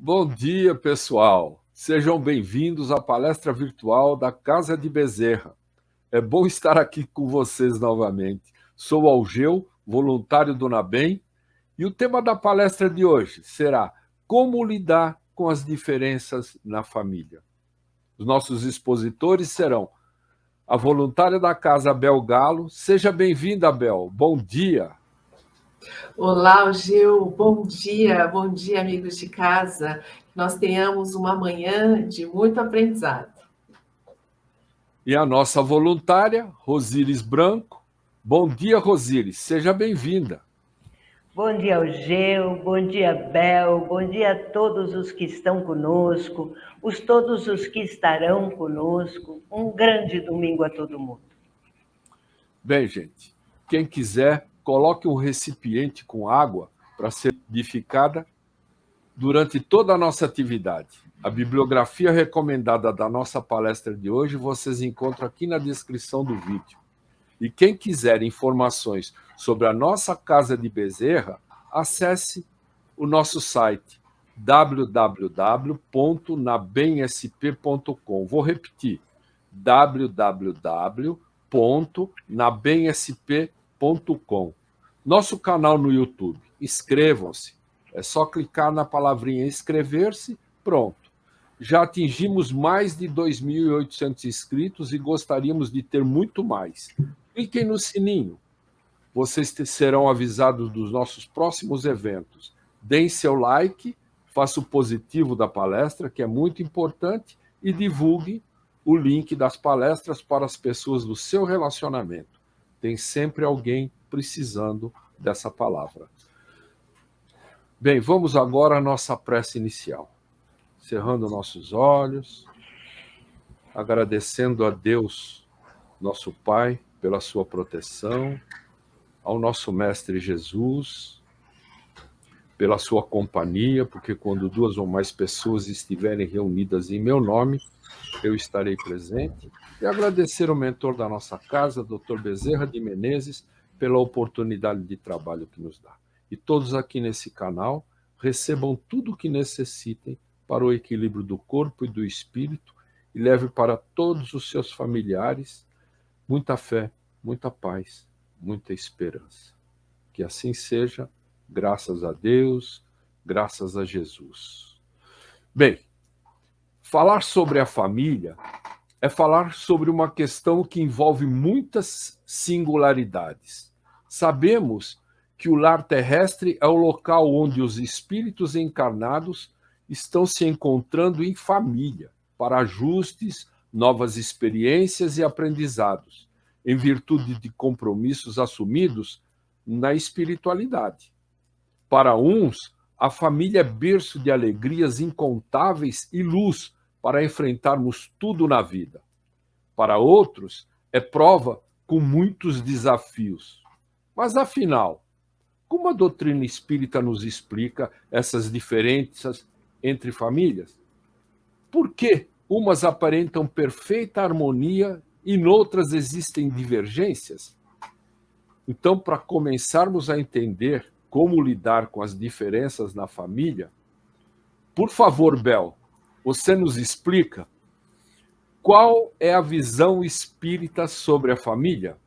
Bom dia, pessoal. Sejam bem-vindos à palestra virtual da Casa de Bezerra. É bom estar aqui com vocês novamente. Sou Algeu, voluntário do NABEM, e o tema da palestra de hoje será como lidar com as diferenças na família. Os nossos expositores serão a voluntária da casa, Bel Galo. Seja bem-vinda, Bel. Bom dia. Olá, Gil, bom dia, amigos de casa. Nós tenhamos uma manhã de muito aprendizado. E a nossa voluntária, Rosíris Branco. Bom dia, Rosíris. Seja bem-vinda. Bom dia, Algeu, bom dia, Bel, bom dia a todos os que estão conosco, todos os que estarão conosco. Um grande domingo a todo mundo. Bem, gente, quem quiser, coloque um recipiente com água para ser edificada durante toda a nossa atividade. A bibliografia recomendada da nossa palestra de hoje vocês encontram aqui na descrição do vídeo. E quem quiser informações sobre a nossa Casa de Bezerra, acesse o nosso site www.nabemsp.com. Vou repetir, www.nabemsp.com. Nosso canal no YouTube, inscrevam-se. É só clicar na palavrinha inscrever-se, pronto. Já atingimos mais de 2.800 inscritos e gostaríamos de ter muito mais. Cliquem no sininho. Vocês serão avisados dos nossos próximos eventos. Deem seu like, faça o positivo da palestra, que é muito importante, e divulgue o link das palestras para as pessoas do seu relacionamento. Tem sempre alguém precisando dessa palavra. Bem, vamos agora à nossa prece inicial. Cerrando nossos olhos, agradecendo a Deus, nosso Pai, pela sua proteção, ao nosso Mestre Jesus, pela sua companhia, porque quando duas ou mais pessoas estiverem reunidas em meu nome, eu estarei presente, e agradecer ao mentor da nossa casa, Dr. Bezerra de Menezes, pela oportunidade de trabalho que nos dá. E todos aqui nesse canal recebam tudo o que necessitem para o equilíbrio do corpo e do espírito e leve para todos os seus familiares muita fé, muita paz, muita esperança. Que assim seja, graças a Deus, graças a Jesus. Bem, falar sobre a família é falar sobre uma questão que envolve muitas singularidades. Sabemos que o lar terrestre é o local onde os espíritos encarnados estão se encontrando em família, para ajustes, novas experiências e aprendizados, em virtude de compromissos assumidos na espiritualidade. Para uns, a família é berço de alegrias incontáveis e luz para enfrentarmos tudo na vida. Para outros, é prova com muitos desafios. Mas, afinal, como a doutrina espírita nos explica essas diferenças entre famílias? Por que umas aparentam perfeita harmonia e noutras existem divergências? Então, para começarmos a entender como lidar com as diferenças na família, por favor, Bel, você nos explica qual é a visão espírita sobre a família?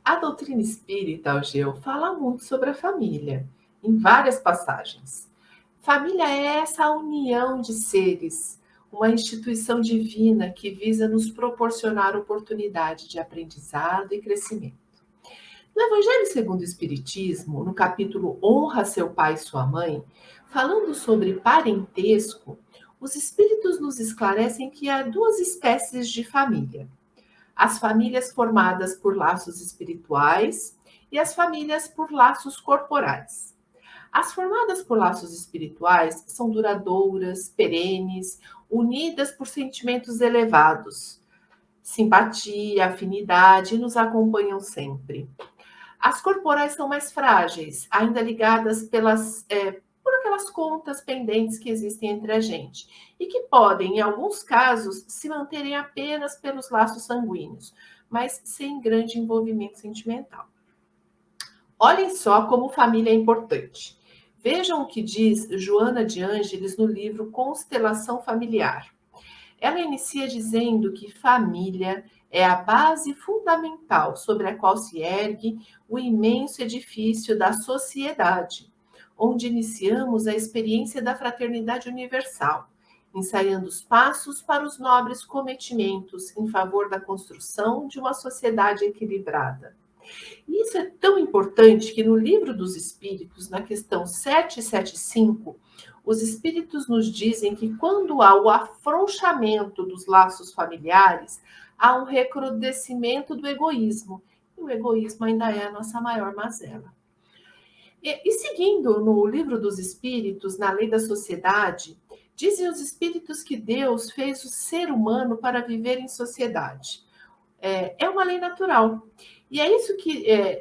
A doutrina espírita, Algeu, fala muito sobre a família, em várias passagens. Família é essa união de seres, uma instituição divina que visa nos proporcionar oportunidade de aprendizado e crescimento. No Evangelho segundo o Espiritismo, no capítulo Honra seu pai e sua mãe, falando sobre parentesco, os espíritos nos esclarecem que há duas espécies de família: as famílias formadas por laços espirituais e as famílias por laços corporais. As formadas por laços espirituais são duradouras, perenes, unidas por sentimentos elevados, simpatia, afinidade, e nos acompanham sempre. As corporais são mais frágeis, ainda ligadas por aquelas contas pendentes que existem entre a gente e que podem, em alguns casos, se manterem apenas pelos laços sanguíneos, mas sem grande envolvimento sentimental. Olhem só como família é importante. Vejam o que diz Joana de Ângeles no livro Constelação Familiar. Ela inicia dizendo que família é a base fundamental sobre a qual se ergue o imenso edifício da sociedade, onde iniciamos a experiência da fraternidade universal, ensaiando os passos para os nobres cometimentos em favor da construção de uma sociedade equilibrada. E isso é tão importante que no Livro dos Espíritos, na questão 775, os Espíritos nos dizem que quando há o afrouxamento dos laços familiares, há um recrudescimento do egoísmo. E o egoísmo ainda é a nossa maior mazela. E seguindo no Livro dos Espíritos, na Lei da Sociedade, dizem os Espíritos que Deus fez o ser humano para viver em sociedade. É uma lei natural. E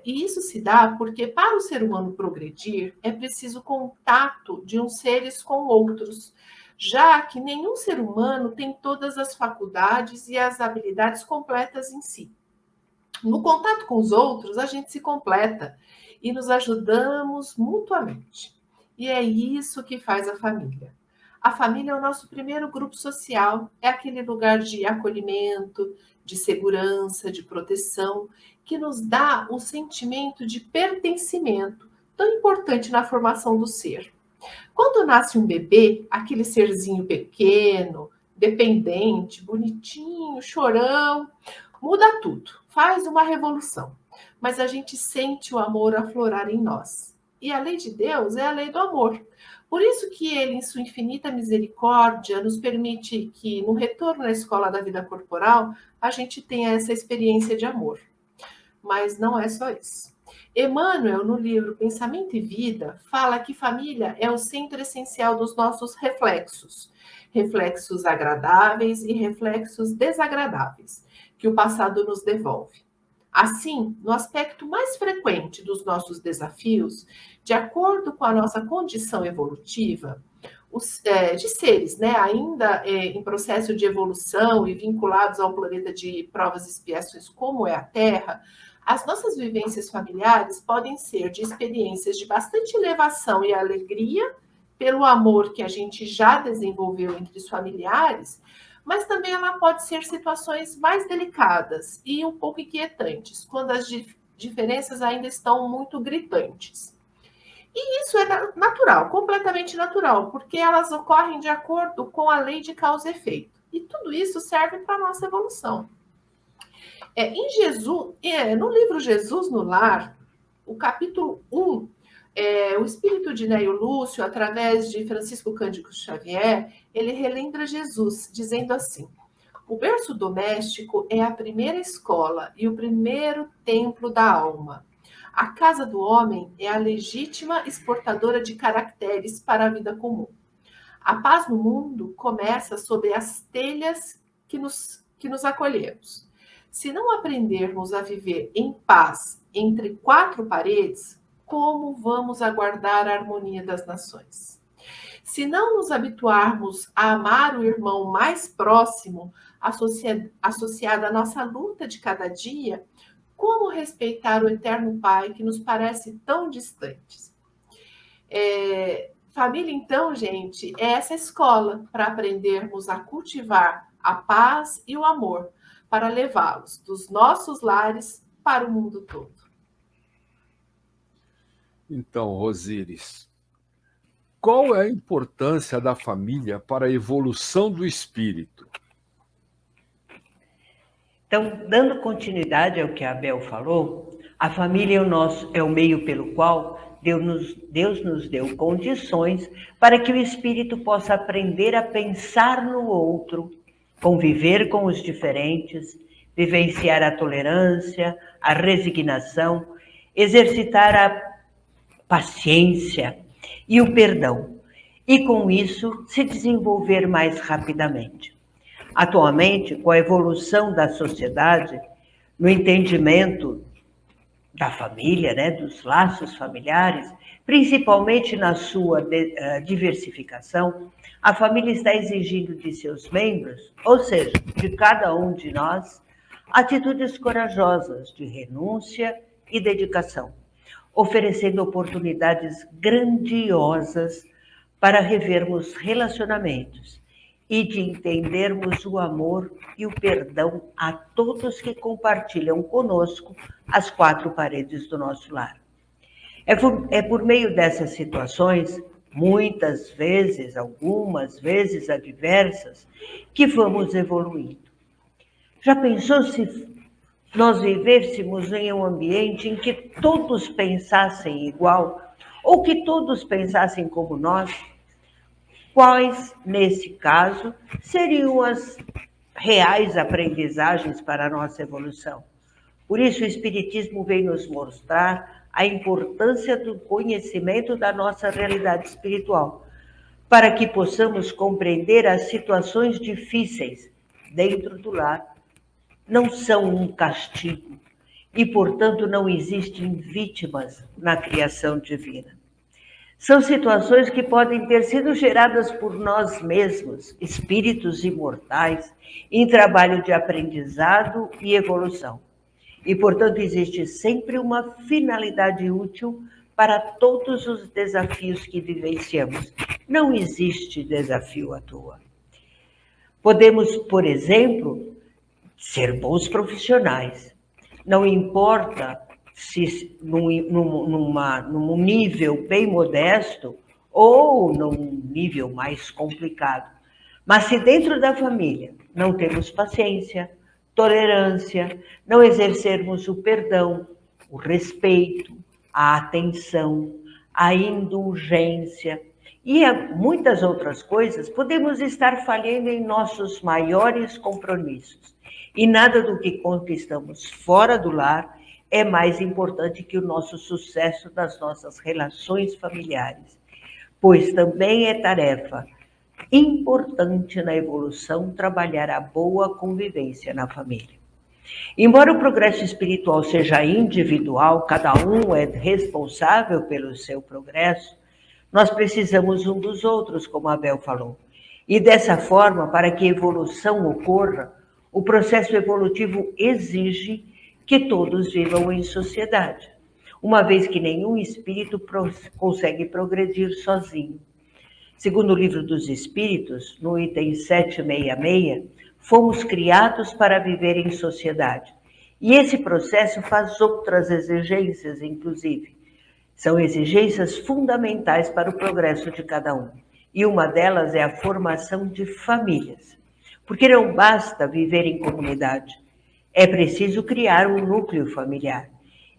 isso se dá porque para o ser humano progredir é preciso contato de uns seres com outros, já que nenhum ser humano tem todas as faculdades e as habilidades completas em si. No contato com os outros, a gente se completa e nos ajudamos mutuamente. E é isso que faz a família. A família é o nosso primeiro grupo social, é aquele lugar de acolhimento, de segurança, de proteção, que nos dá o sentimento de pertencimento, tão importante na formação do ser. Quando nasce um bebê, aquele serzinho pequeno, dependente, bonitinho, chorão, muda tudo, faz uma revolução. Mas a gente sente o amor aflorar em nós. E a lei de Deus é a lei do amor. Por isso que ele, em sua infinita misericórdia, nos permite que, no retorno à escola da vida corporal, a gente tenha essa experiência de amor. Mas não é só isso. Emmanuel, no livro Pensamento e Vida, fala que família é o centro essencial dos nossos reflexos. Reflexos agradáveis e reflexos desagradáveis, que o passado nos devolve. Assim, no aspecto mais frequente dos nossos desafios, de acordo com a nossa condição evolutiva, de seres ainda em processo de evolução e vinculados ao planeta de provas e expiações como é a Terra, as nossas vivências familiares podem ser de experiências de bastante elevação e alegria, pelo amor que a gente já desenvolveu entre os familiares, mas também ela pode ser situações mais delicadas e um pouco inquietantes, quando as diferenças ainda estão muito gritantes. E isso é natural, completamente natural, porque elas ocorrem de acordo com a lei de causa e efeito. E tudo isso serve para a nossa evolução. No livro Jesus no Lar, o capítulo 1, o espírito de Neio Lúcio, através de Francisco Cândido Xavier, ele relembra Jesus, dizendo assim: o berço doméstico é a primeira escola e o primeiro templo da alma. A casa do homem é a legítima exportadora de caracteres para a vida comum. A paz no mundo começa sob as telhas que nos acolhemos. Se não aprendermos a viver em paz entre quatro paredes, como vamos aguardar a harmonia das nações? Se não nos habituarmos a amar o irmão mais próximo, associado à nossa luta de cada dia, como respeitar o eterno Pai que nos parece tão distante? Família, então, gente, é essa escola para aprendermos a cultivar a paz e o amor, para levá-los dos nossos lares para o mundo todo. Então, Rosíris, qual é a importância da família para a evolução do espírito? Então, dando continuidade ao que a Abel falou, a família é o meio pelo qual Deus nos deu condições para que o espírito possa aprender a pensar no outro, conviver com os diferentes, vivenciar a tolerância, a resignação, exercitar a paciência e o perdão, e com isso se desenvolver mais rapidamente. Atualmente, com a evolução da sociedade, no entendimento da família, dos laços familiares, principalmente na sua diversificação, a família está exigindo de seus membros, ou seja, de cada um de nós, atitudes corajosas de renúncia e dedicação, oferecendo oportunidades grandiosas para revermos relacionamentos e de entendermos o amor e o perdão a todos que compartilham conosco as quatro paredes do nosso lar. É por meio dessas situações, muitas vezes, algumas vezes adversas, que vamos evoluindo. Já pensou se nós vivêssemos em um ambiente em que todos pensassem igual, ou que todos pensassem como nós? Quais, nesse caso, seriam as reais aprendizagens para a nossa evolução? Por isso, o Espiritismo vem nos mostrar a importância do conhecimento da nossa realidade espiritual, para que possamos compreender as situações difíceis dentro do lar. Não são um castigo e, portanto, não existem vítimas na criação divina. São situações que podem ter sido geradas por nós mesmos, espíritos imortais, em trabalho de aprendizado e evolução. E, portanto, existe sempre uma finalidade útil para todos os desafios que vivenciamos. Não existe desafio à toa. Podemos, por exemplo, ser bons profissionais. Não importa se num nível bem modesto ou num nível mais complicado. Mas se dentro da família não temos paciência, tolerância, não exercermos o perdão, o respeito, a atenção, a indulgência e muitas outras coisas, podemos estar falhando em nossos maiores compromissos. E nada do que conquistamos fora do lar é mais importante que o nosso sucesso nas nossas relações familiares, pois também é tarefa importante na evolução trabalhar a boa convivência na família. Embora o progresso espiritual seja individual, cada um é responsável pelo seu progresso, nós precisamos um dos outros, como a Abel falou. E dessa forma, para que a evolução ocorra, o processo evolutivo exige que todos vivam em sociedade, uma vez que nenhum espírito consegue progredir sozinho. Segundo o Livro dos Espíritos, no item 766, fomos criados para viver em sociedade. E esse processo faz outras exigências, inclusive. São exigências fundamentais para o progresso de cada um. E uma delas é a formação de famílias. Porque não basta viver em comunidade. É preciso criar um núcleo familiar.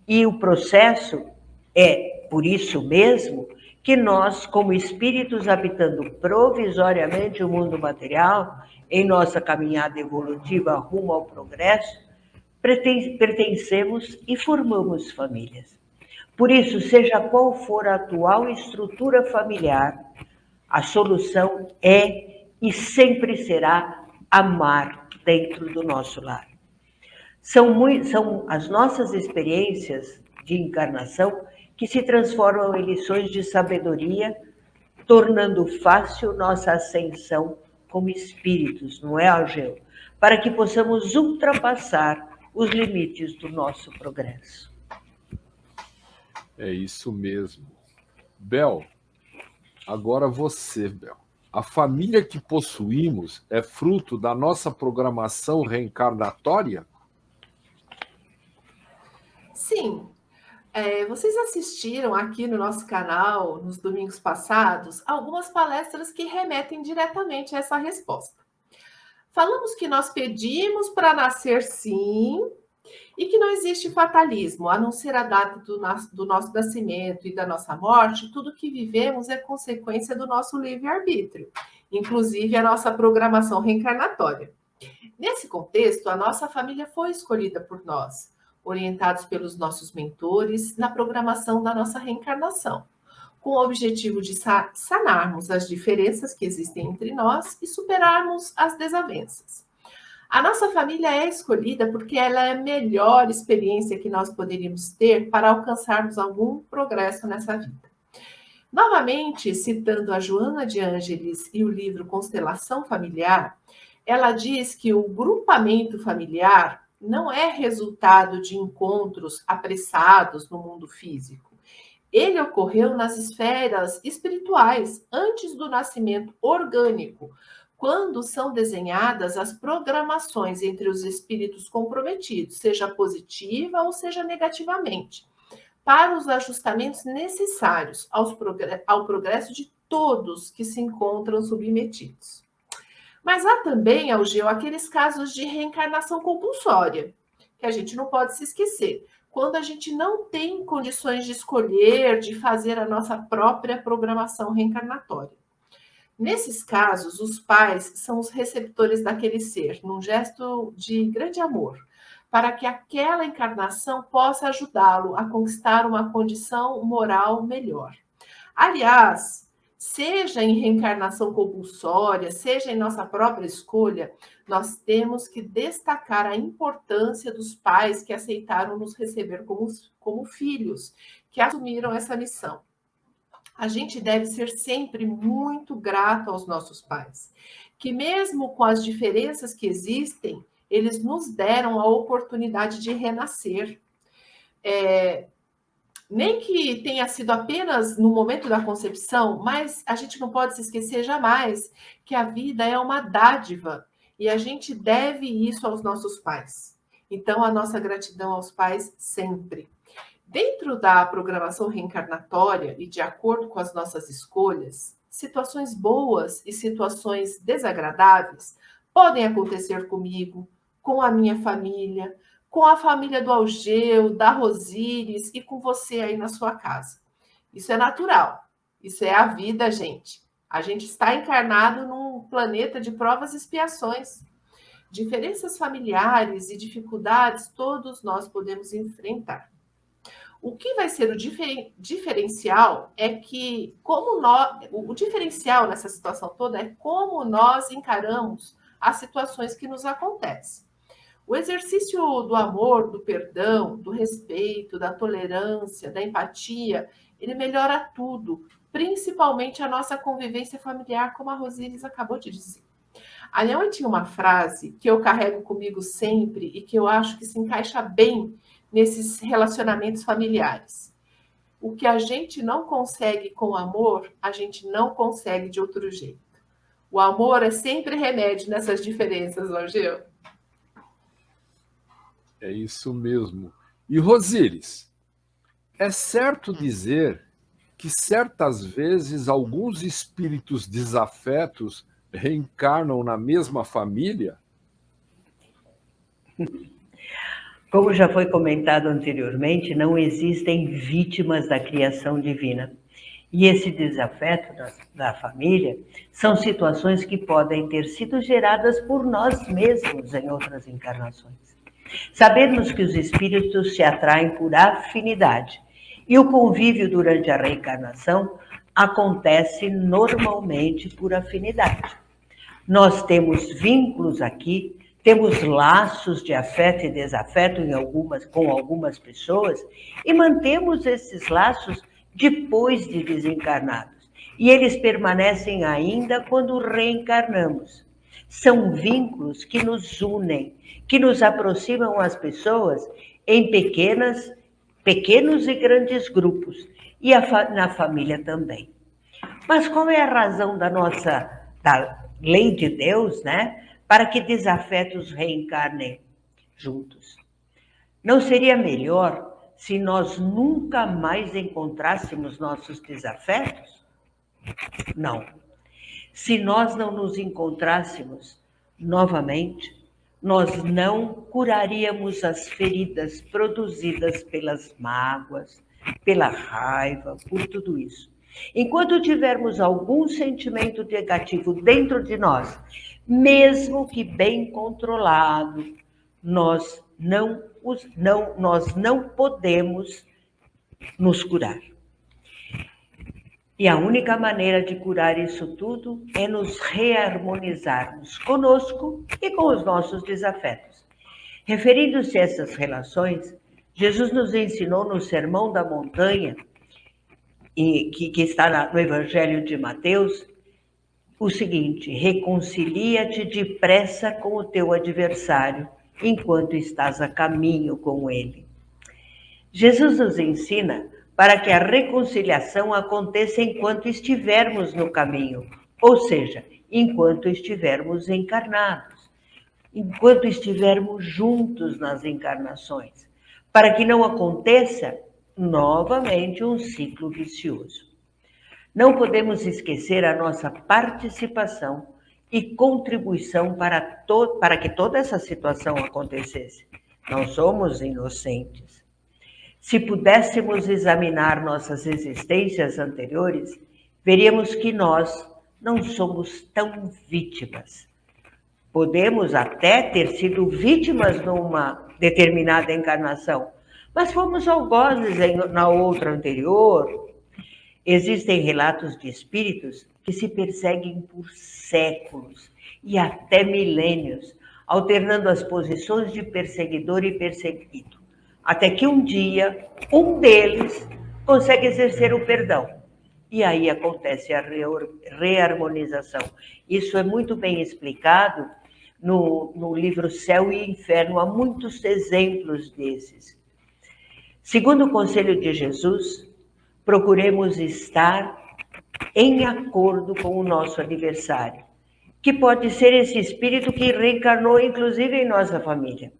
E o processo é, por isso mesmo, que nós, como espíritos habitando provisoriamente o mundo material, em nossa caminhada evolutiva rumo ao progresso, pertencemos e formamos famílias. Por isso, seja qual for a atual estrutura familiar, a solução é e sempre será amar dentro do nosso lar. São as nossas experiências de encarnação que se transformam em lições de sabedoria, tornando fácil nossa ascensão como espíritos, não é, Algeu? Para que possamos ultrapassar os limites do nosso progresso. É isso mesmo. Bel, agora você, Bel. A família que possuímos é fruto da nossa programação reencarnatória? Sim. Vocês assistiram aqui no nosso canal, nos domingos passados, algumas palestras que remetem diretamente a essa resposta. Falamos que nós pedimos para nascer sim, e que não existe fatalismo, a não ser a data do nosso nascimento e da nossa morte, tudo que vivemos é consequência do nosso livre-arbítrio, inclusive a nossa programação reencarnatória. Nesse contexto, a nossa família foi escolhida por nós, orientados pelos nossos mentores na programação da nossa reencarnação, com o objetivo de sanarmos as diferenças que existem entre nós e superarmos as desavenças. A nossa família é escolhida porque ela é a melhor experiência que nós poderíamos ter para alcançarmos algum progresso nessa vida. Novamente, citando a Joana de Ângeles e o livro Constelação Familiar, ela diz que o grupamento familiar não é resultado de encontros apressados no mundo físico, Ele ocorreu nas esferas espirituais, antes do nascimento orgânico, quando são desenhadas as programações entre os espíritos comprometidos, seja positiva ou seja negativamente, para os ajustamentos necessários ao progresso de todos que se encontram submetidos. Mas há também, Algeu, aqueles casos de reencarnação compulsória, que a gente não pode se esquecer. Quando a gente não tem condições de escolher, de fazer a nossa própria programação reencarnatória. Nesses casos, os pais são os receptores daquele ser, num gesto de grande amor, para que aquela encarnação possa ajudá-lo a conquistar uma condição moral melhor. Aliás, seja em reencarnação compulsória, seja em nossa própria escolha, nós temos que destacar a importância dos pais que aceitaram nos receber como filhos, que assumiram essa missão. A gente deve ser sempre muito grato aos nossos pais, que mesmo com as diferenças que existem, eles nos deram a oportunidade de renascer. Nem que tenha sido apenas no momento da concepção, mas a gente não pode se esquecer jamais que a vida é uma dádiva e a gente deve isso aos nossos pais. Então, a nossa gratidão aos pais sempre. Dentro da programação reencarnatória e de acordo com as nossas escolhas, situações boas e situações desagradáveis podem acontecer comigo, com a minha família, com a família do Algeu, da Rosíris e com você aí na sua casa. Isso é natural, isso é a vida, gente. A gente está encarnado num planeta de provas e expiações. Diferenças familiares e dificuldades todos nós podemos enfrentar. O que vai ser o diferencial é que, o diferencial nessa situação toda é como nós encaramos as situações que nos acontecem. O exercício do amor, do perdão, do respeito, da tolerância, da empatia, ele melhora tudo, principalmente a nossa convivência familiar, como a Rosíris acabou de dizer. A Leão tinha uma frase que eu carrego comigo sempre e que eu acho que se encaixa bem nesses relacionamentos familiares. O que a gente não consegue com amor, a gente não consegue de outro jeito. O amor é sempre remédio nessas diferenças, Algeu. É isso mesmo. E Rosíris, é certo dizer que certas vezes alguns espíritos desafetos reencarnam na mesma família? Como já foi comentado anteriormente, não existem vítimas da criação divina. E esse desafeto da família são situações que podem ter sido geradas por nós mesmos em outras encarnações. Sabemos que os espíritos se atraem por afinidade e o convívio durante a reencarnação acontece normalmente por afinidade. Nós temos vínculos aqui, temos laços de afeto e desafeto com algumas pessoas e mantemos esses laços depois de desencarnados. E eles permanecem ainda quando reencarnamos. São vínculos que nos unem, que nos aproximam as pessoas em pequenos e grandes grupos, e na família também. Mas qual é a razão da lei de Deus, né? Para que desafetos reencarnem juntos? Não seria melhor se nós nunca mais encontrássemos nossos desafetos? Não. Se nós não nos encontrássemos novamente, nós não curaríamos as feridas produzidas pelas mágoas, pela raiva, por tudo isso. Enquanto tivermos algum sentimento negativo dentro de nós, mesmo que bem controlado, nós não podemos nos curar. E a única maneira de curar isso tudo é nos reharmonizarmos conosco e com os nossos desafetos. Referindo-se a essas relações, Jesus nos ensinou no Sermão da Montanha, que está no Evangelho de Mateus, o seguinte: reconcilia-te depressa com o teu adversário, enquanto estás a caminho com ele. Jesus nos ensina para que a reconciliação aconteça enquanto estivermos no caminho, ou seja, enquanto estivermos encarnados, enquanto estivermos juntos nas encarnações, para que não aconteça novamente um ciclo vicioso. Não podemos esquecer a nossa participação e contribuição para que toda essa situação acontecesse. Não somos inocentes. Se pudéssemos examinar nossas existências anteriores, veríamos que nós não somos tão vítimas. Podemos até ter sido vítimas numa determinada encarnação, mas fomos algozes na outra anterior. Existem relatos de espíritos que se perseguem por séculos e até milênios, alternando as posições de perseguidor e perseguido, até que um dia um deles consegue exercer o perdão. E aí acontece a reharmonização. Isso é muito bem explicado no livro Céu e Inferno. Há muitos exemplos desses. Segundo o conselho de Jesus, procuremos estar em acordo com o nosso adversário, que pode ser esse espírito que reencarnou, inclusive, em nossa família.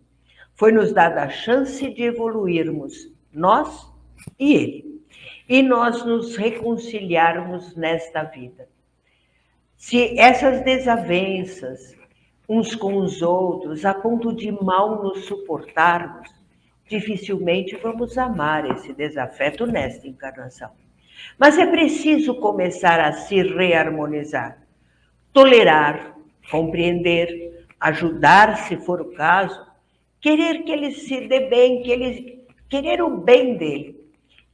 Foi-nos dada a chance de evoluirmos, nós e ele, e nós nos reconciliarmos nesta vida. Se essas desavenças, uns com os outros, a ponto de mal nos suportarmos, dificilmente vamos amar esse desafeto nesta encarnação. Mas é preciso começar a se reharmonizar, tolerar, compreender, ajudar se for o caso, querer que ele se dê bem, querer o bem dele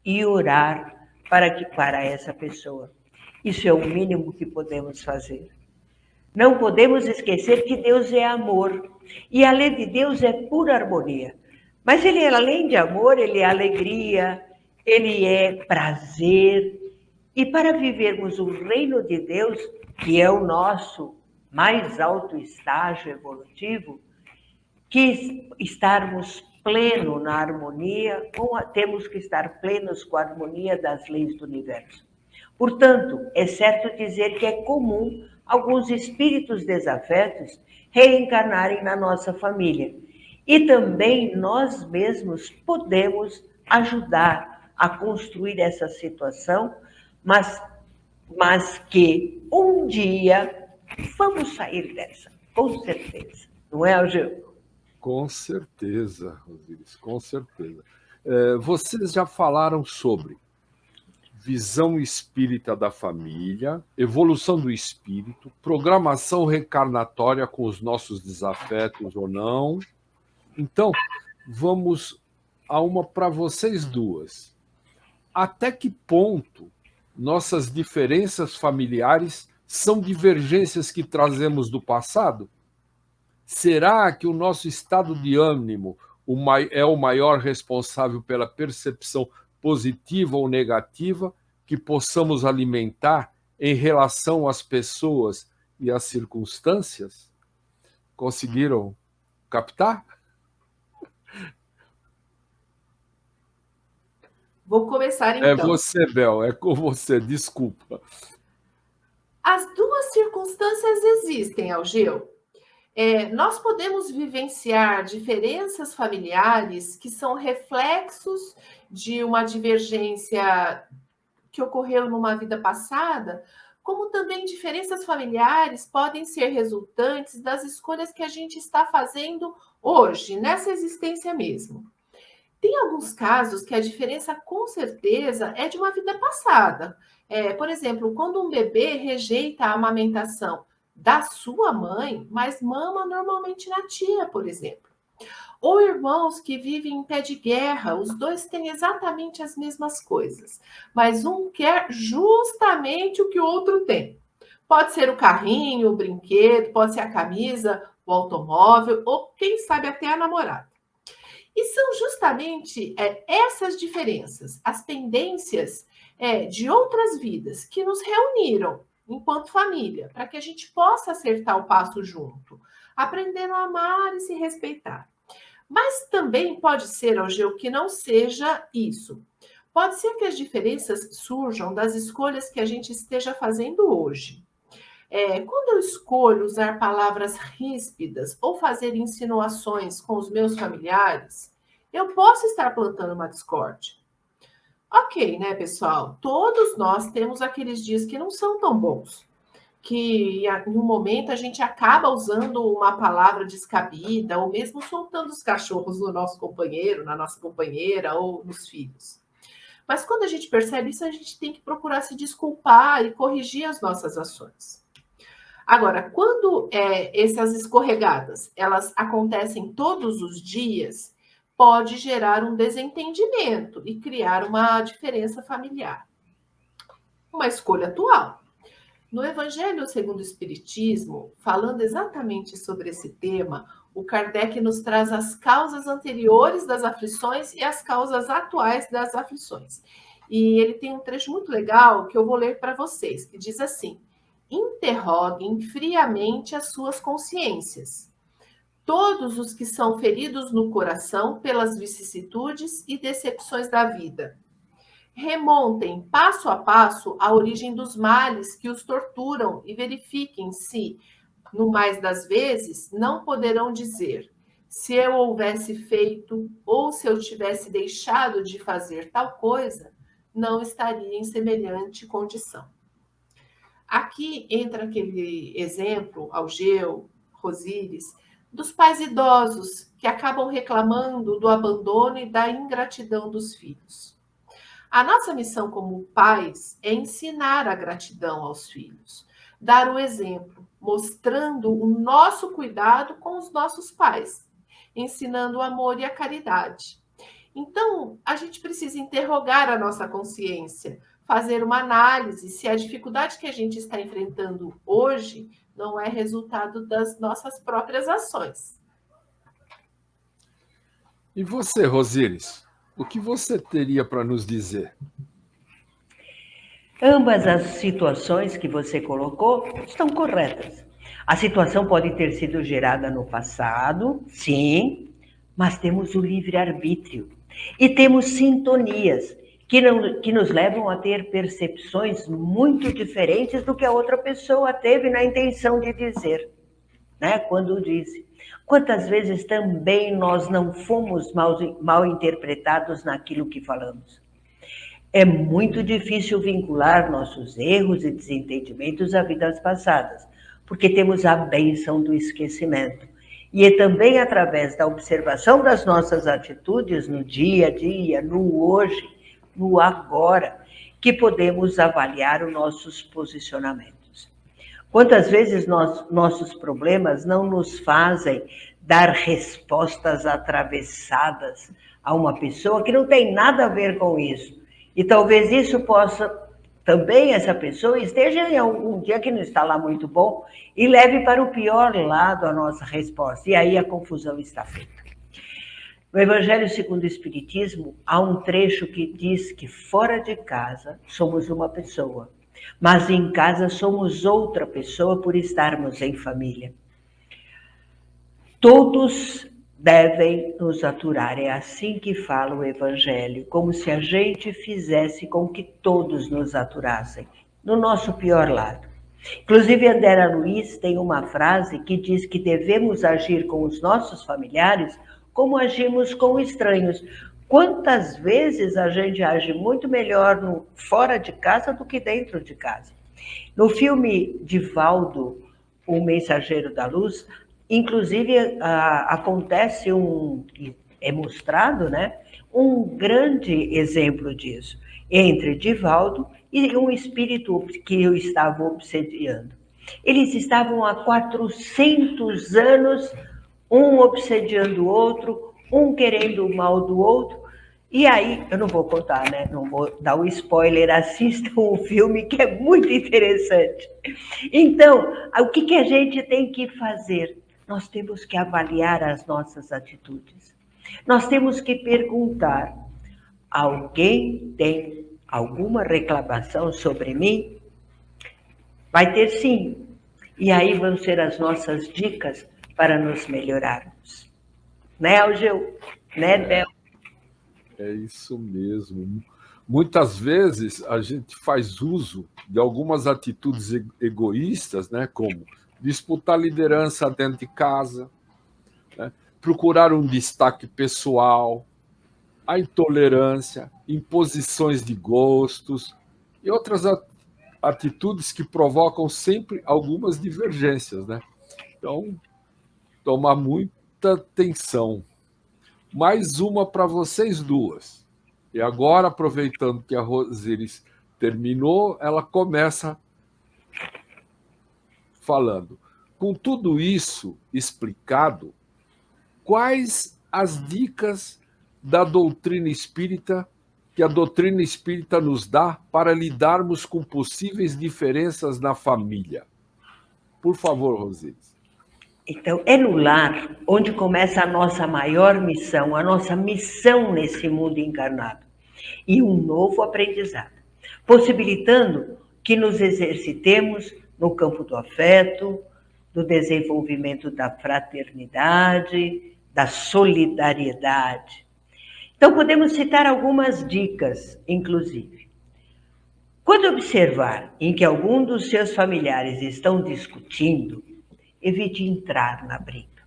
e orar para essa pessoa. Isso é o mínimo que podemos fazer. Não podemos esquecer que Deus é amor e a lei de Deus é pura harmonia. Mas ele, além de amor, ele é alegria, ele é prazer. E para vivermos o reino de Deus, que é o nosso mais alto estágio evolutivo, que estarmos pleno na harmonia, temos que estar plenos com a harmonia das leis do universo. Portanto, é certo dizer que é comum alguns espíritos desafetos reencarnarem na nossa família. E também nós mesmos podemos ajudar a construir essa situação, mas que um dia vamos sair dessa, com certeza. Não é, Algeu? Com certeza, Osíris, com certeza. Vocês já falaram sobre visão espírita da família, evolução do espírito, programação reencarnatória com os nossos desafetos ou não. Então, vamos a uma para vocês duas. Até que ponto nossas diferenças familiares são divergências que trazemos do passado? Será que o nosso estado de ânimo é o maior responsável pela percepção positiva ou negativa que possamos alimentar em relação às pessoas e às circunstâncias? Conseguiram captar? Vou começar então. É você, Bel, é com você, desculpa. As duas circunstâncias existem, Algeu. Nós podemos vivenciar diferenças familiares que são reflexos de uma divergência que ocorreu numa vida passada, como também diferenças familiares podem ser resultantes das escolhas que a gente está fazendo hoje, nessa existência mesmo. Tem alguns casos que a diferença, com certeza, é de uma vida passada. Por exemplo, quando um bebê rejeita a amamentação da sua mãe, mas mama normalmente na tia, por exemplo. Ou irmãos que vivem em pé de guerra, os dois têm exatamente as mesmas coisas, mas um quer justamente o que o outro tem. Pode ser o carrinho, o brinquedo, pode ser a camisa, o automóvel, ou quem sabe até a namorada. E são justamente essas diferenças, as pendências de outras vidas que nos reuniram enquanto família, para que a gente possa acertar o passo junto, aprendendo a amar e se respeitar. Mas também pode ser, Algeu, que não seja isso. Pode ser que as diferenças surjam das escolhas que a gente esteja fazendo hoje. Quando eu escolho usar palavras ríspidas ou fazer insinuações com os meus familiares, eu posso estar plantando uma discórdia. Ok, né, pessoal? Todos nós temos aqueles dias que não são tão bons, que em um momento a gente acaba usando uma palavra descabida ou mesmo soltando os cachorros no nosso companheiro, na nossa companheira ou nos filhos. Mas quando a gente percebe isso, a gente tem que procurar se desculpar e corrigir as nossas ações. Agora, quando essas escorregadas elas acontecem todos os dias, pode gerar um desentendimento e criar uma diferença familiar. Uma escolha atual. No Evangelho segundo o Espiritismo, falando exatamente sobre esse tema, o Kardec nos traz as causas anteriores das aflições e as causas atuais das aflições. E ele tem um trecho muito legal que eu vou ler para vocês, que diz assim: interroguem friamente as suas consciências. Todos os que são feridos no coração pelas vicissitudes e decepções da vida. Remontem passo a passo a origem dos males que os torturam e verifiquem se, no mais das vezes, não poderão dizer: se eu houvesse feito ou se eu tivesse deixado de fazer tal coisa, não estaria em semelhante condição. Aqui entra aquele exemplo, Algeu, Rosíris, dos pais idosos que acabam reclamando do abandono e da ingratidão dos filhos. A nossa missão como pais é ensinar a gratidão aos filhos, dar o exemplo, mostrando o nosso cuidado com os nossos pais, ensinando o amor e a caridade. Então, a gente precisa interrogar a nossa consciência, fazer uma análise se a dificuldade que a gente está enfrentando hoje não é resultado das nossas próprias ações. E você, Rosíris, o que você teria para nos dizer? Ambas as situações que você colocou estão corretas. A situação pode ter sido gerada no passado, sim, mas temos o livre-arbítrio e temos sintonias que nos levam a ter percepções muito diferentes do que a outra pessoa teve na intenção de dizer, né? Quando disse. Quantas vezes também nós não fomos mal interpretados naquilo que falamos? É muito difícil vincular nossos erros e desentendimentos a vidas passadas, porque temos a bênção do esquecimento. E é também através da observação das nossas atitudes no dia a dia, no hoje, no agora, que podemos avaliar os nossos posicionamentos. Quantas vezes nossos problemas não nos fazem dar respostas atravessadas a uma pessoa que não tem nada a ver com isso. E talvez isso possa, também essa pessoa esteja em algum dia que não está lá muito bom e leve para o pior lado a nossa resposta. E aí a confusão está feita. No Evangelho segundo o Espiritismo, há um trecho que diz que fora de casa somos uma pessoa, mas em casa somos outra pessoa por estarmos em família. Todos devem nos aturar, é assim que fala o Evangelho, como se a gente fizesse com que todos nos aturassem, no nosso pior lado. Inclusive, André Luiz tem uma frase que diz que devemos agir com os nossos familiares como agimos com estranhos. Quantas vezes a gente age muito melhor fora de casa do que dentro de casa? No filme Divaldo, O Mensageiro da Luz, inclusive acontece é mostrado, né, um grande exemplo disso, entre Divaldo e um espírito que o estava obsediando. Eles estavam há 400 anos, um obsediando o outro, um querendo o mal do outro, e aí, eu não vou contar, né? Não vou dar o spoiler, assistam o filme que é muito interessante. Então, o que a gente tem que fazer? Nós temos que avaliar as nossas atitudes. Nós temos que perguntar: alguém tem alguma reclamação sobre mim? Vai ter sim. E aí vão ser as nossas dicas para nos melhorarmos. Né, Algeu? Né, Bel? É isso mesmo. muitas vezes a gente faz uso de algumas atitudes egoístas, né, como disputar liderança dentro de casa, né, procurar um destaque pessoal, a intolerância, imposições de gostos e outras atitudes que provocam sempre algumas divergências, né? Então, tomar muita atenção. Mais uma para vocês duas. E agora, aproveitando que a Rosiris terminou, ela começa falando. Com tudo isso explicado, quais as dicas da doutrina espírita que a doutrina espírita nos dá para lidarmos com possíveis diferenças na família? Por favor, Rosiris. Então, é no lar onde começa a nossa maior missão, a nossa missão nesse mundo encarnado. E um novo aprendizado, possibilitando que nos exercitemos no campo do afeto, do desenvolvimento da fraternidade, da solidariedade. Então, podemos citar algumas dicas, inclusive. Quando observar em que algum dos seus familiares estão discutindo, evite entrar na briga.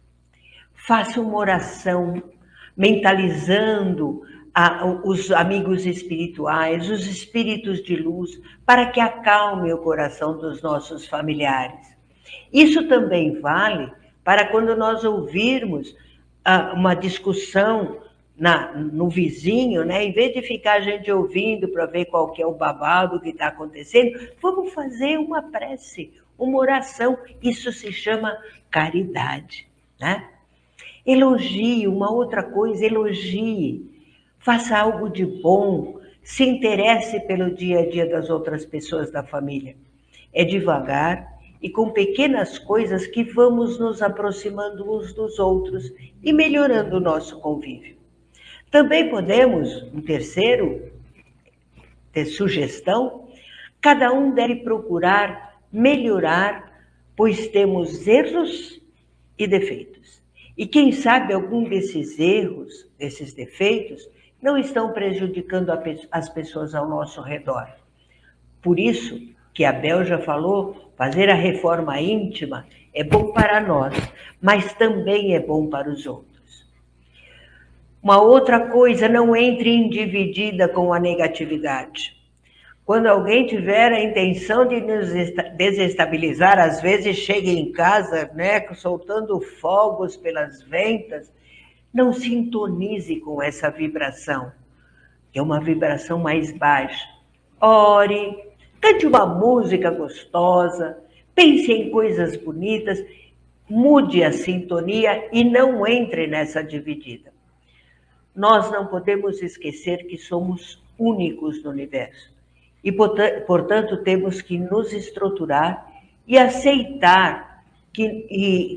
Faça uma oração, mentalizando os amigos espirituais, os espíritos de luz, para que acalme o coração dos nossos familiares. Isso também vale para quando nós ouvirmos uma discussão no vizinho, né? Em vez de ficar a gente ouvindo para ver qual que é o babado que está acontecendo, vamos fazer uma prece, uma oração. Isso se chama caridade, né? Elogie, uma outra coisa, elogie. Faça algo de bom, se interesse pelo dia a dia das outras pessoas da família. É devagar e com pequenas coisas que vamos nos aproximando uns dos outros e melhorando o nosso convívio. Também podemos, um terceiro sugestão, cada um deve procurar melhorar, pois temos erros e defeitos. E quem sabe algum desses erros, desses defeitos, não estão prejudicando as pessoas ao nosso redor. Por isso que a Bel já falou, fazer a reforma íntima é bom para nós, mas também é bom para os outros. Uma outra coisa, não entre em dividida com a negatividade. Quando alguém tiver a intenção de nos desestabilizar, às vezes chega em casa, né, soltando fogos pelas ventas, não sintonize com essa vibração, que é uma vibração mais baixa. Ore, cante uma música gostosa, pense em coisas bonitas, mude a sintonia e não entre nessa dividida. Nós não podemos esquecer que somos únicos no universo e, portanto, temos que nos estruturar e aceitar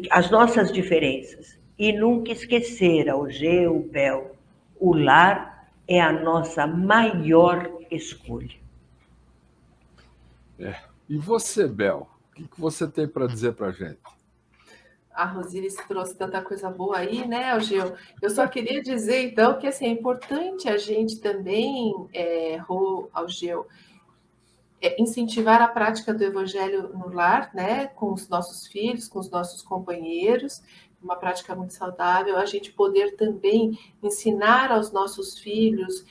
as nossas diferenças. E nunca esquecer, Algeu, Bel, o lar é a nossa maior escolha. E você, Bel, o que você tem para dizer para a gente? A Rosiris trouxe tanta coisa boa aí, né, Algeu? Eu só queria dizer, então, que assim, é importante a gente também, Algeu, incentivar a prática do evangelho no lar, né, com os nossos filhos, com os nossos companheiros, uma prática muito saudável, a gente poder também ensinar aos nossos filhos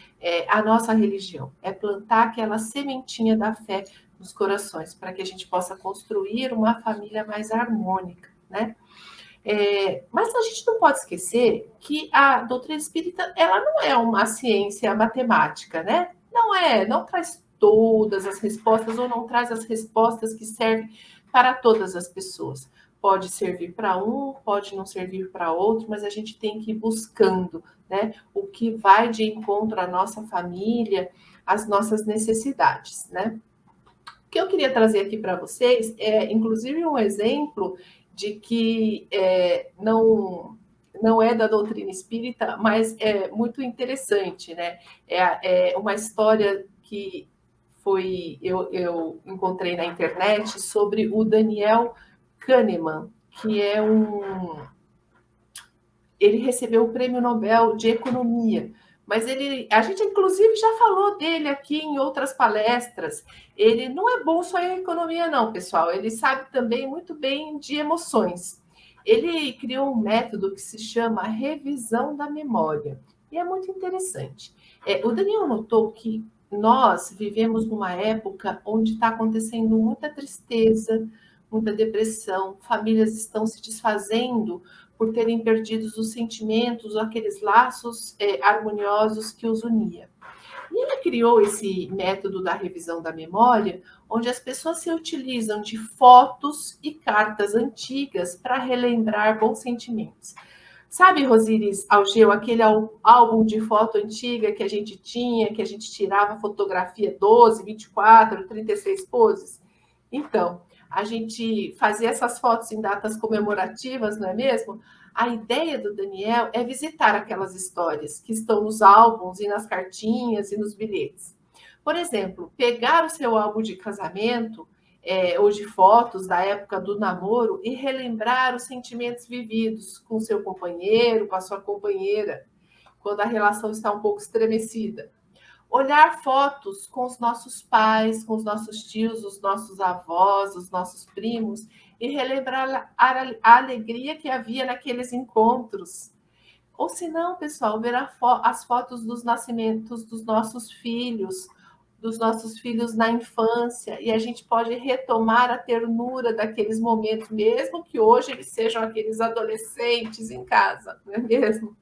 a nossa religião, é plantar aquela sementinha da fé nos corações, para que a gente possa construir uma família mais harmônica, né? Mas a gente não pode esquecer que a doutrina espírita, ela não é uma ciência matemática, né? Não traz todas as respostas ou não traz as respostas que servem para todas as pessoas. Pode servir para um, pode não servir para outro, mas a gente tem que ir buscando, né, o que vai de encontro à nossa família, às nossas necessidades, né? O que eu queria trazer aqui para vocês é, inclusive, um exemplo de que não é da doutrina espírita, mas é muito interessante, né? É uma história que eu encontrei na internet sobre o Daniel Kahneman, que ele recebeu o Prêmio Nobel de Economia Mas a gente inclusive já falou dele aqui em outras palestras. Ele não é bom só em economia, não, pessoal. Ele sabe também muito bem de emoções. Ele criou um método que se chama revisão da memória. E é muito interessante. O Daniel notou que nós vivemos numa época onde está acontecendo muita tristeza, muita depressão, famílias estão se desfazendo por terem perdido os sentimentos, aqueles laços harmoniosos que os unia. E ele criou esse método da revisão da memória, onde as pessoas se utilizam de fotos e cartas antigas para relembrar bons sentimentos. Sabe, Rosiris Algeu, aquele álbum de foto antiga que a gente tinha, que a gente tirava fotografia 12, 24, 36 poses? Então, a gente fazia essas fotos em datas comemorativas, não é mesmo? A ideia do Daniel é visitar aquelas histórias que estão nos álbuns e nas cartinhas e nos bilhetes. Por exemplo, pegar o seu álbum de casamento ou de fotos da época do namoro e relembrar os sentimentos vividos com seu companheiro, com a sua companheira, quando a relação está um pouco estremecida. Olhar fotos com os nossos pais, com os nossos tios, os nossos avós, os nossos primos, e relembrar a alegria que havia naqueles encontros. Ou se não, pessoal, ver as fotos dos nascimentos dos nossos filhos na infância, e a gente pode retomar a ternura daqueles momentos, mesmo que hoje eles sejam aqueles adolescentes em casa, não é mesmo?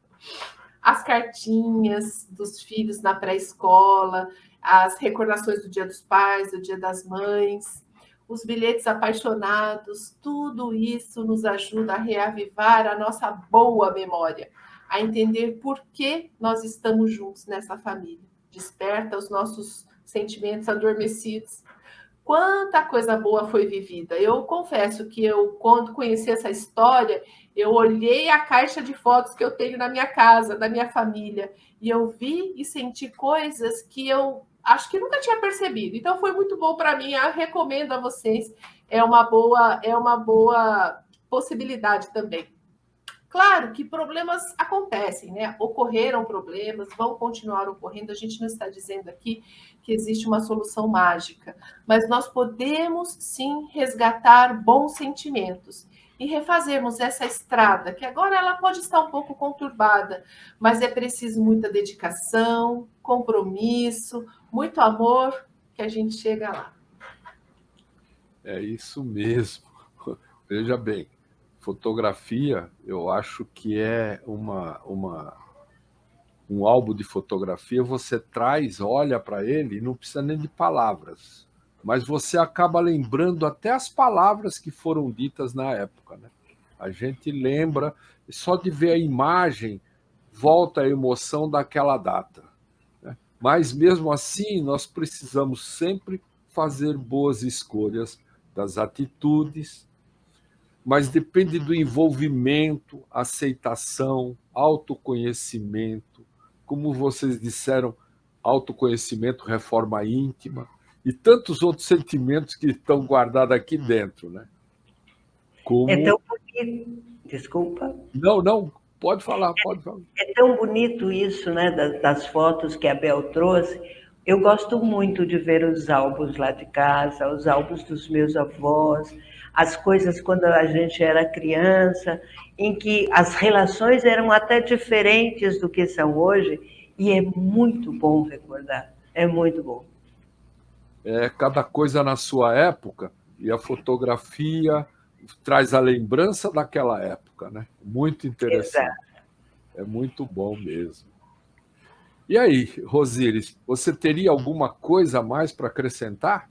As cartinhas dos filhos na pré-escola, as recordações do Dia dos Pais, do Dia das Mães, os bilhetes apaixonados, tudo isso nos ajuda a reavivar a nossa boa memória, a entender por que nós estamos juntos nessa família. Desperta os nossos sentimentos adormecidos. Quanta coisa boa foi vivida. Eu confesso que quando conheci essa história, eu olhei a caixa de fotos que eu tenho na minha casa, da minha família, e eu vi e senti coisas que eu acho que nunca tinha percebido. Então foi muito bom para mim. Eu recomendo a vocês. É uma boa possibilidade também. Claro que problemas acontecem, né? Ocorreram problemas, vão continuar ocorrendo. A gente não está dizendo aqui que existe uma solução mágica, mas nós podemos sim resgatar bons sentimentos e refazermos essa estrada, que agora ela pode estar um pouco conturbada, mas é preciso muita dedicação, compromisso, muito amor, que a gente chega lá. É isso mesmo. Veja bem, fotografia, eu acho que é um álbum de fotografia, você traz, olha para ele, e não precisa nem de palavras, mas você acaba lembrando até as palavras que foram ditas na época, né? A gente lembra, só de ver a imagem, volta a emoção daquela data, né? Mas, mesmo assim, nós precisamos sempre fazer boas escolhas das atitudes, mas depende do envolvimento, aceitação, autoconhecimento, como vocês disseram, autoconhecimento, reforma íntima e tantos outros sentimentos que estão guardados aqui dentro, né? Como... É tão bonito, desculpa. Não, pode falar. É tão bonito isso, né, das fotos que a Bel trouxe. Eu gosto muito de ver os álbuns lá de casa, os álbuns dos meus avós, as coisas quando a gente era criança, em que as relações eram até diferentes do que são hoje, e é muito bom recordar, é muito bom. Cada coisa na sua época, e a fotografia traz a lembrança daquela época, né? Muito interessante. Exato. É muito bom mesmo. E aí, Rosiris, você teria alguma coisa a mais para acrescentar?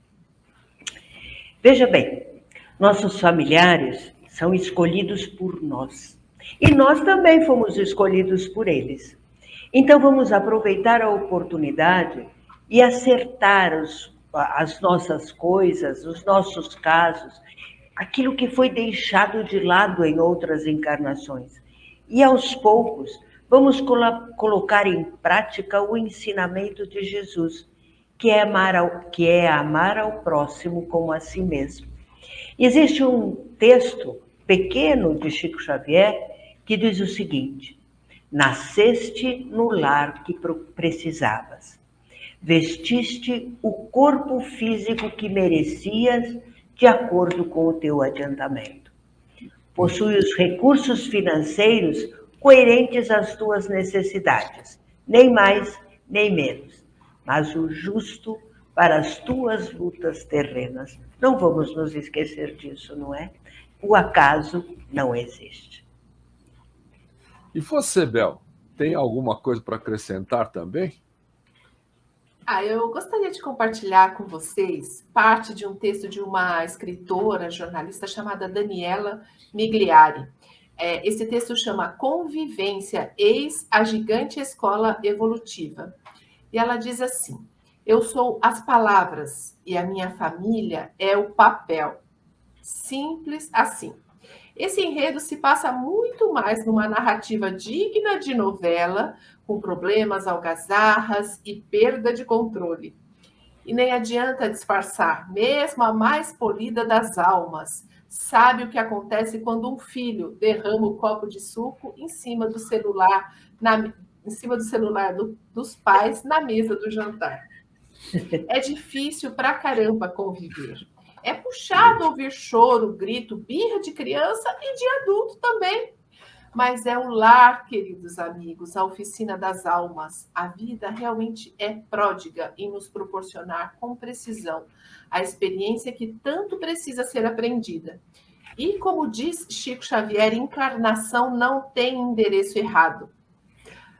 Veja bem, nossos familiares são escolhidos por nós. E nós também fomos escolhidos por eles. Então vamos aproveitar a oportunidade e acertar as nossas coisas, os nossos casos, aquilo que foi deixado de lado em outras encarnações. E aos poucos vamos colocar em prática o ensinamento de Jesus, que é amar ao próximo como a si mesmo. Existe um texto pequeno de Chico Xavier que diz o seguinte: Nasceste no lar que precisavas. Vestiste o corpo físico que merecias de acordo com o teu adiantamento. Possui os recursos financeiros coerentes às tuas necessidades, nem mais nem menos, mas o justo para as tuas lutas terrenas. Não vamos nos esquecer disso, não é? O acaso não existe. E você, Bel, tem alguma coisa para acrescentar também? Eu gostaria de compartilhar com vocês parte de um texto de uma escritora, jornalista chamada Daniela Migliari. Esse texto chama Convivência, eis a gigante escola evolutiva. E ela diz assim: eu sou as palavras e a minha família é o papel. Simples assim. Esse enredo se passa muito mais numa narrativa digna de novela, com problemas, algazarras e perda de controle. E nem adianta disfarçar, mesmo a mais polida das almas sabe o que acontece quando um filho derrama o copo de suco em cima do celular, dos pais na mesa do jantar. É difícil pra caramba conviver. É puxado ouvir choro, grito, birra de criança e de adulto também. Mas é o lar, queridos amigos, a oficina das almas. A vida realmente é pródiga em nos proporcionar com precisão a experiência que tanto precisa ser aprendida. E como diz Chico Xavier, encarnação não tem endereço errado.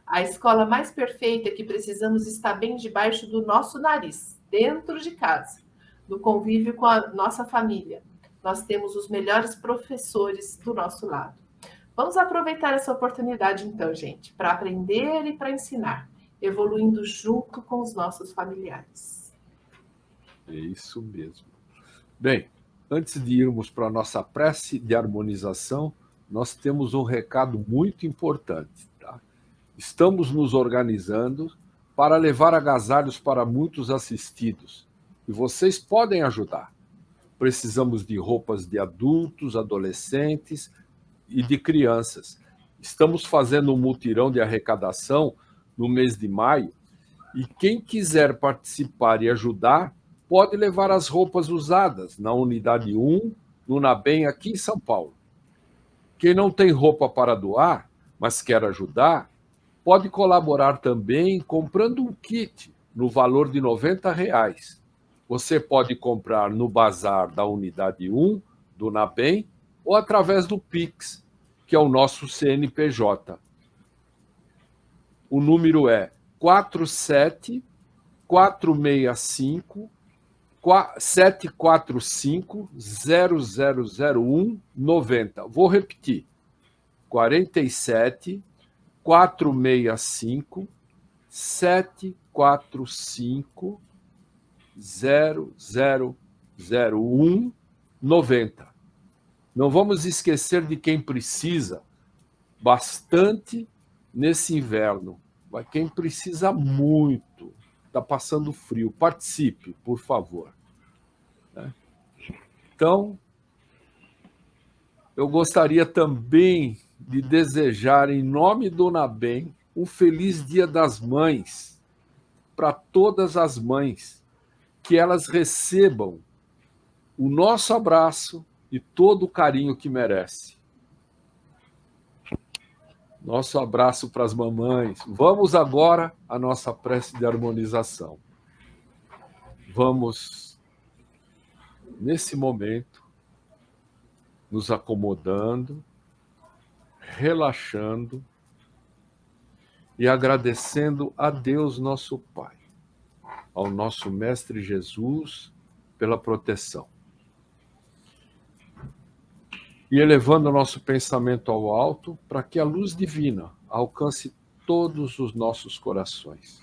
A escola mais perfeita que precisamos está bem debaixo do nosso nariz, dentro de casa, no convívio com a nossa família. Nós temos os melhores professores do nosso lado. Vamos aproveitar essa oportunidade, então, gente, para aprender e para ensinar, evoluindo junto com os nossos familiares. É isso mesmo. Bem, antes de irmos para a nossa prece de harmonização, nós temos um recado muito importante. Tá? Estamos nos organizando para levar agasalhos para muitos assistidos. E vocês podem ajudar. Precisamos de roupas de adultos, adolescentes e de crianças. Estamos fazendo um mutirão de arrecadação no mês de maio e quem quiser participar e ajudar pode levar as roupas usadas na Unidade 1, no NABEM, aqui em São Paulo. Quem não tem roupa para doar, mas quer ajudar, pode colaborar também comprando um kit no valor de R$90. Você pode comprar no bazar da Unidade 1, do NABEM, ou através do Pix, que é o nosso CNPJ. O número é 47-465-745-0001-90. Vou repetir. 47-465-745-0001-90. Não vamos esquecer de quem precisa bastante nesse inverno. Mas quem precisa muito, está passando frio, participe, por favor. Então, eu gostaria também de desejar, em nome do NABEM, um feliz Dia das Mães para todas as mães, que elas recebam o nosso abraço e todo o carinho que merece. Nosso abraço para as mamães. Vamos agora à nossa prece de harmonização. Vamos, nesse momento, nos acomodando, relaxando e agradecendo a Deus, nosso Pai, ao nosso Mestre Jesus, pela proteção. E elevando o nosso pensamento ao alto para que a luz divina alcance todos os nossos corações.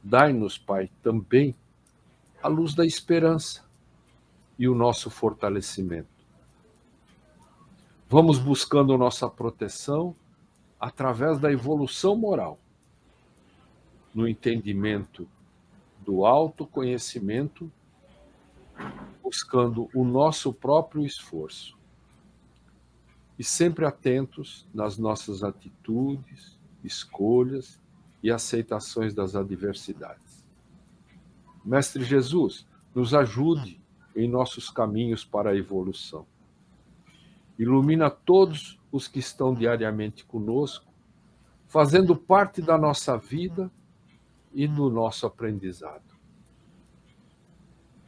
Dai-nos, Pai, também a luz da esperança e o nosso fortalecimento. Vamos buscando nossa proteção através da evolução moral, no entendimento do autoconhecimento, buscando o nosso próprio esforço. E sempre atentos nas nossas atitudes, escolhas e aceitações das adversidades. Mestre Jesus, nos ajude em nossos caminhos para a evolução. Ilumina todos os que estão diariamente conosco, fazendo parte da nossa vida e do nosso aprendizado.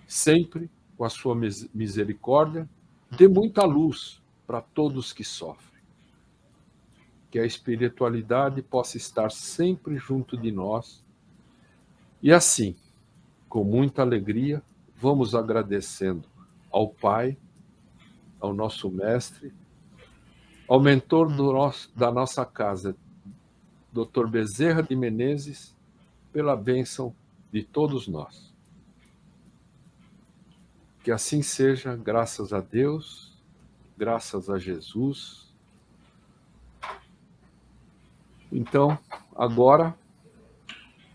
Sempre com a sua misericórdia, dê muita luz para todos que sofrem. Que a espiritualidade possa estar sempre junto de nós. E assim, com muita alegria, vamos agradecendo ao Pai, ao nosso Mestre, ao mentor da nossa casa, Dr. Bezerra de Menezes, pela bênção de todos nós. Que assim seja, graças a Deus, graças a Jesus. Então, agora,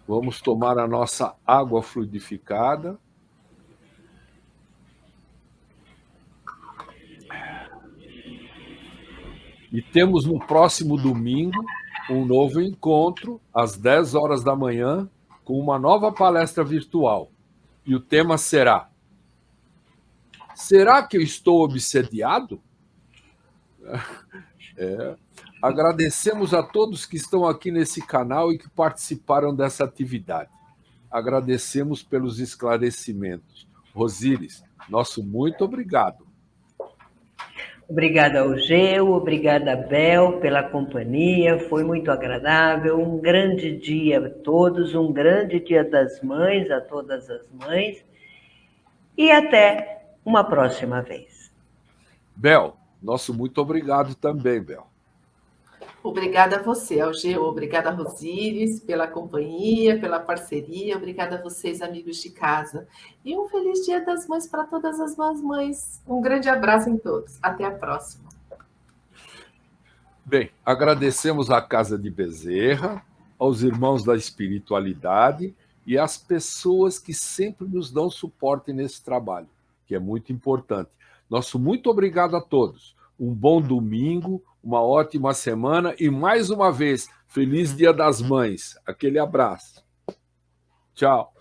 vamos tomar a nossa água fluidificada. E temos no próximo domingo um novo encontro, às 10 horas da manhã, com uma nova palestra virtual. E o tema será: será que eu estou obsediado? Agradecemos a todos que estão aqui nesse canal e que participaram dessa atividade. Agradecemos pelos esclarecimentos. Rosíris, nosso muito obrigado. Obrigada ao Geu, obrigada, Bel, pela companhia, foi muito agradável. Um grande dia a todos, um grande dia das mães, a todas as mães, e até uma próxima vez. Bel, nosso muito obrigado também, Bel. Obrigada a você, Algeu. Obrigada a Rosíris pela companhia, pela parceria. Obrigada a vocês, amigos de casa. E um feliz Dia das Mães para todas as mães. Um grande abraço em todos. Até a próxima. Bem, agradecemos à Casa de Bezerra, aos irmãos da espiritualidade e às pessoas que sempre nos dão suporte nesse trabalho, que é muito importante. Nosso muito obrigado a todos. Um bom domingo, uma ótima semana e, mais uma vez, feliz Dia das Mães. Aquele abraço. Tchau.